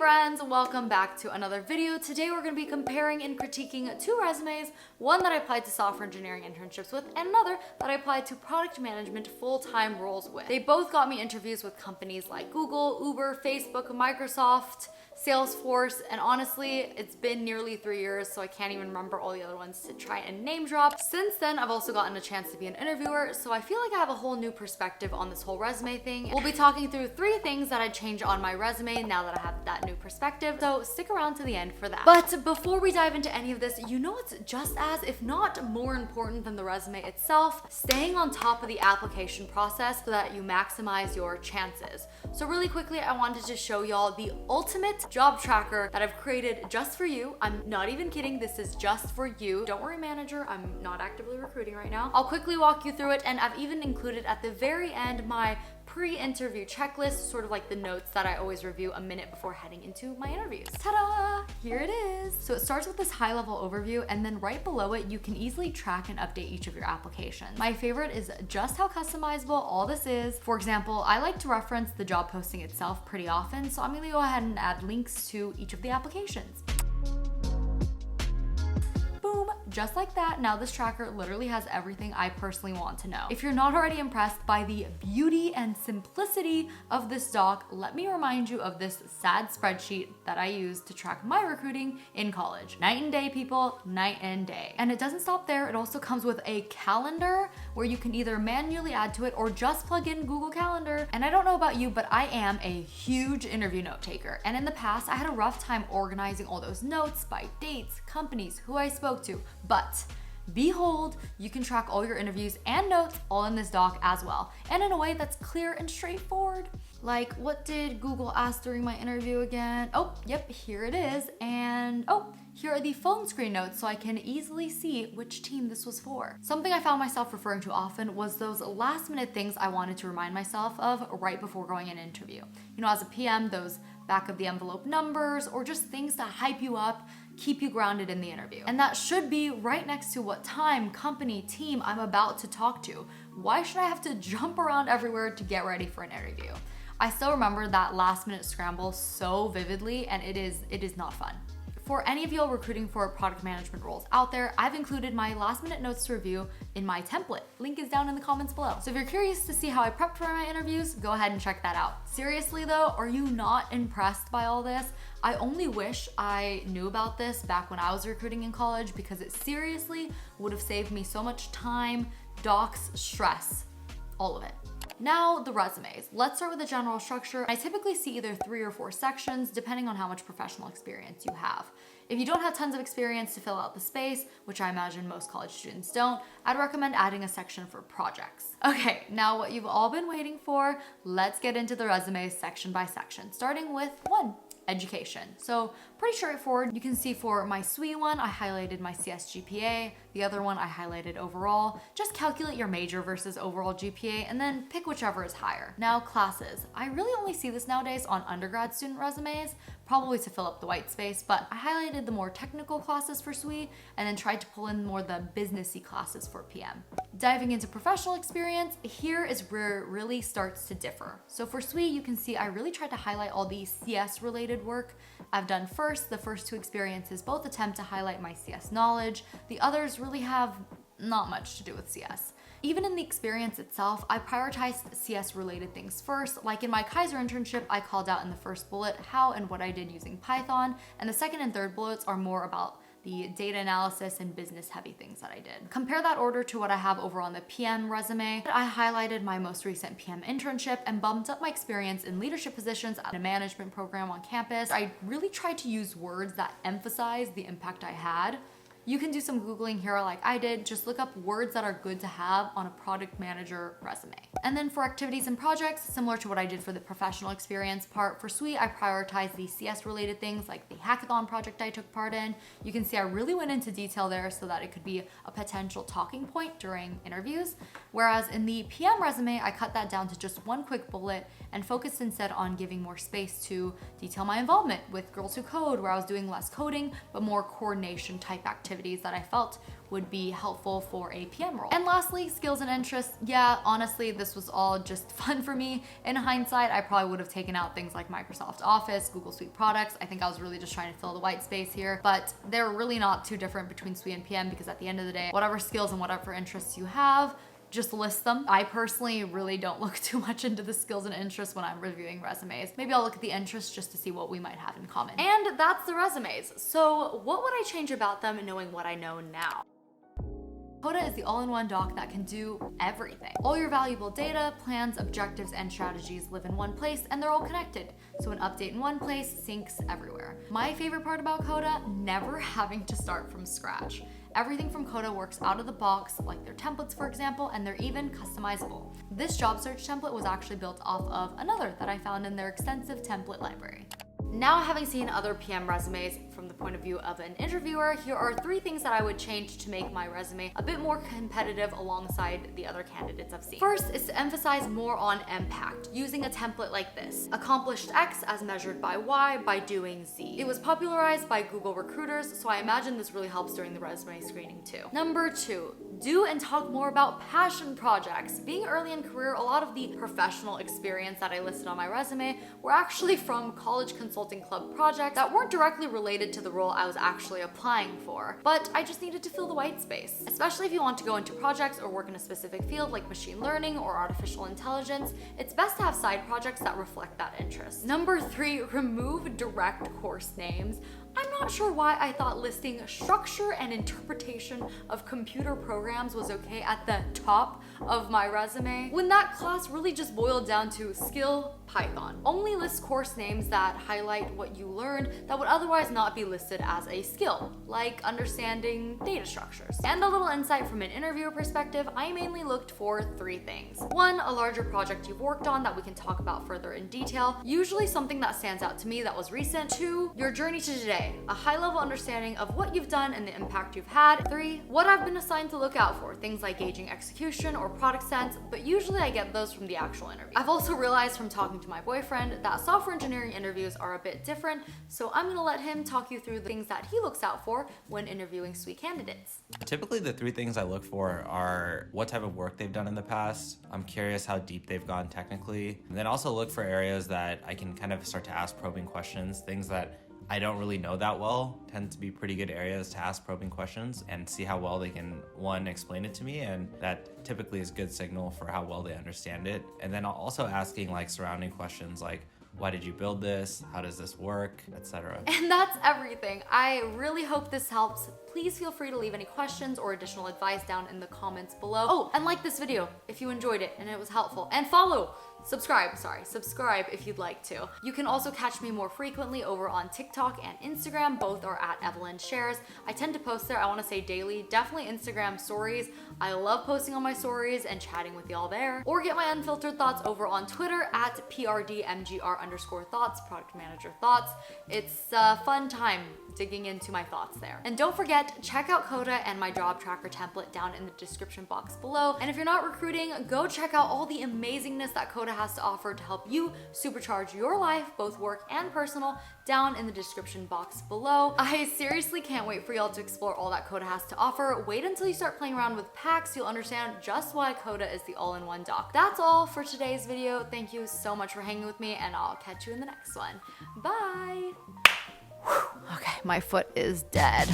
friends, welcome back to another video. Today we're going to be comparing and critiquing two resumes, one that I applied to software engineering internships with and another that I applied to product management full-time roles with. They both got me interviews with companies like Google, Uber, Facebook, Microsoft, Salesforce, and honestly, it's been nearly 3 years, so I can't even remember all the other ones to try and name drop. Since then, I've also gotten a chance to be an interviewer, so I feel like I have a whole new perspective on this whole resume thing. We'll be talking through 3 things that I'd change on my resume now that I have that new perspective, so stick around to the end for that. But before we dive into any of this, you know what's just as, if not more important than the resume itself? Staying on top of the application process so that you maximize your chances. So really quickly, I wanted to show y'all the ultimate job tracker that I've created just for you. I'm not even kidding, this is just for you. Don't worry, manager, I'm not actively recruiting right now. I'll quickly walk you through it, and I've even included at the very end my pre-interview checklist, sort of like the notes that I always review a minute before heading into my interviews. Ta-da! Here it is. So it starts with this high-level overview, and then right below it, you can easily track and update each of your applications. My favorite is just how customizable all this is. For example, I like to reference the job posting itself pretty often, so I'm gonna go ahead and add links to each of the applications. Just like that, now this tracker literally has everything I personally want to know. If you're not already impressed by the beauty and simplicity of this doc, let me remind you of this sad spreadsheet that I used to track my recruiting in college. Night and day, people, night and day. And it doesn't stop there, it also comes with a calendar where you can either manually add to it or just plug in Google Calendar. And I don't know about you, but I am a huge interview note taker. And in the past, I had a rough time organizing all those notes by dates, companies, who I spoke to. But behold, you can track all your interviews and notes all in this doc as well, and in a way that's clear and straightforward. Like, what did Google ask during my interview again? Oh, yep, here it is. And oh, here are the phone screen notes so I can easily see which team this was for. Something I found myself referring to often was those last minute things I wanted to remind myself of right before going in an interview. You know, as a PM, those back of the envelope numbers or just things to hype you up, keep you grounded in the interview. And that should be right next to what time, company, team I'm about to talk to. Why should I have to jump around everywhere to get ready for an interview? I still remember that last minute scramble so vividly, and it is not fun. For any of you recruiting for product management roles out there, I've included my last minute notes to review in my template. Link is down in the comments below. So if you're curious to see how I prepped for my interviews, go ahead and check that out. Seriously though, are you not impressed by all this? I only wish I knew about this back when I was recruiting in college, because it seriously would have saved me so much time, docs, stress, all of it. Now, the resumes. Let's start with the general structure. I typically see either 3 or 4 sections, depending on how much professional experience you have. If you don't have tons of experience to fill out the space, which I imagine most college students don't, I'd recommend adding a section for projects. Okay, now what you've all been waiting for, let's get into the resumes section by section, starting with 1. Education. So pretty straightforward. You can see for my SWE one, I highlighted my CS GPA. The other one I highlighted overall. Just calculate your major versus overall GPA and then pick whichever is higher. Now classes. I really only see this nowadays on undergrad student resumes, probably to fill up the white space, but I highlighted the more technical classes for SWE and then tried to pull in more the businessy classes for PM. Diving into professional experience, here is where it really starts to differ. So for SWE, you can see I really tried to highlight all the CS related work I've done first. The first 2 experiences both attempt to highlight my CS knowledge. The others really have not much to do with CS. Even in the experience itself, I prioritized CS related things first. Like in my Kaiser internship, I called out in the first bullet how and what I did using Python, and the second and third bullets are more about the data analysis and business heavy things that I did. Compare that order to what I have over on the PM resume. I highlighted my most recent PM internship and bumped up my experience in leadership positions at a management program on campus. I really tried to use words that emphasize the impact I had. You can do some Googling here like I did, just look up words that are good to have on a product manager resume. And then for activities and projects, similar to what I did for the professional experience part, for SWE, I prioritized the CS related things like the hackathon project I took part in. You can see I really went into detail there so that it could be a potential talking point during interviews. Whereas in the PM resume, I cut that down to just 1 quick bullet and focused instead on giving more space to detail my involvement with Girls Who Code, where I was doing less coding, but more coordination type activities activities that I felt would be helpful for a PM role. And lastly, skills and interests. Yeah, honestly, this was all just fun for me. In hindsight, I probably would have taken out things like Microsoft Office, Google Suite products. I think I was really just trying to fill the white space here, but they're really not too different between Suite and PM, because at the end of the day, whatever skills and whatever interests you have, just list them. I personally really don't look too much into the skills and interests when I'm reviewing resumes. Maybe I'll look at the interests just to see what we might have in common. And that's the resumes. So what would I change about them knowing what I know now? Coda is the all-in-one doc that can do everything. All your valuable data, plans, objectives, and strategies live in one place, and they're all connected. So an update in one place syncs everywhere. My favorite part about Coda, never having to start from scratch. Everything from Coda works out of the box, like their templates, for example, and they're even customizable. This job search template was actually built off of another that I found in their extensive template library. Now, having seen other PM resumes from the point of view of an interviewer, here are 3 things that I would change to make my resume a bit more competitive alongside the other candidates I've seen. First is to emphasize more on impact, using a template like this. Accomplished X as measured by Y by doing Z. It was popularized by Google recruiters, so I imagine this really helps during the resume screening too. Number 2, do and talk more about passion projects. Being early in career, a lot of the professional experience that I listed on my resume were actually from college consulting club projects that weren't directly related to the role I was actually applying for, but I just needed to fill the white space. Especially if you want to go into projects or work in a specific field like machine learning or artificial intelligence, it's best to have side projects that reflect that interest. Number 3, remove direct course names. I'm not sure why I thought listing structure and interpretation of computer programs was okay at the top of my resume, when that class really just boiled down to skill Python. Only list course names that highlight what you learned that would otherwise not be listed as a skill, like understanding data structures. And a little insight from an interviewer perspective, I mainly looked for 3 things. 1, a larger project you've worked on that we can talk about further in detail, usually something that stands out to me that was recent. 2, your journey to today, a high-level understanding of what you've done and the impact you've had. 3, what I've been assigned to look out for, things like gauging execution or product sense, but usually I get those from the actual interview. I've also realized from talking to my boyfriend that software engineering interviews are a bit different, so I'm gonna let him talk you through the things that he looks out for when interviewing Suite candidates. Typically, the 3 things I look for are what type of work they've done in the past. I'm curious how deep they've gone technically. And then also look for areas that I can kind of start to ask probing questions, things that I don't really know that well, tend to be pretty good areas to ask probing questions and see how well they can, 1, explain it to me, and that typically is good signal for how well they understand it. And then also asking like surrounding questions like, why did you build this? How does this work? Etc. And that's everything. I really hope this helps. Please feel free to leave any questions or additional advice down in the comments below. Oh, and like this video if you enjoyed it and it was helpful. And subscribe if you'd like to. You can also catch me more frequently over on TikTok and Instagram. Both are at Evelyn Shares. I tend to post there, I wanna say daily, definitely Instagram stories. I love posting on my stories and chatting with y'all there. Or get my unfiltered thoughts over on Twitter at PRDMGR_thoughts, product manager thoughts. It's a fun time digging into my thoughts there. And don't forget, check out Coda and my job tracker template down in the description box below. And if you're not recruiting, go check out all the amazingness that Coda has to offer to help you supercharge your life, both work and personal, down in the description box below. I seriously can't wait for y'all to explore all that Coda has to offer. Wait until you start playing around with packs, you'll understand just why Coda is the all-in-one doc. That's all for today's video. Thank you so much for hanging with me, and I'll catch you in the next one. Bye. Okay, my foot is dead.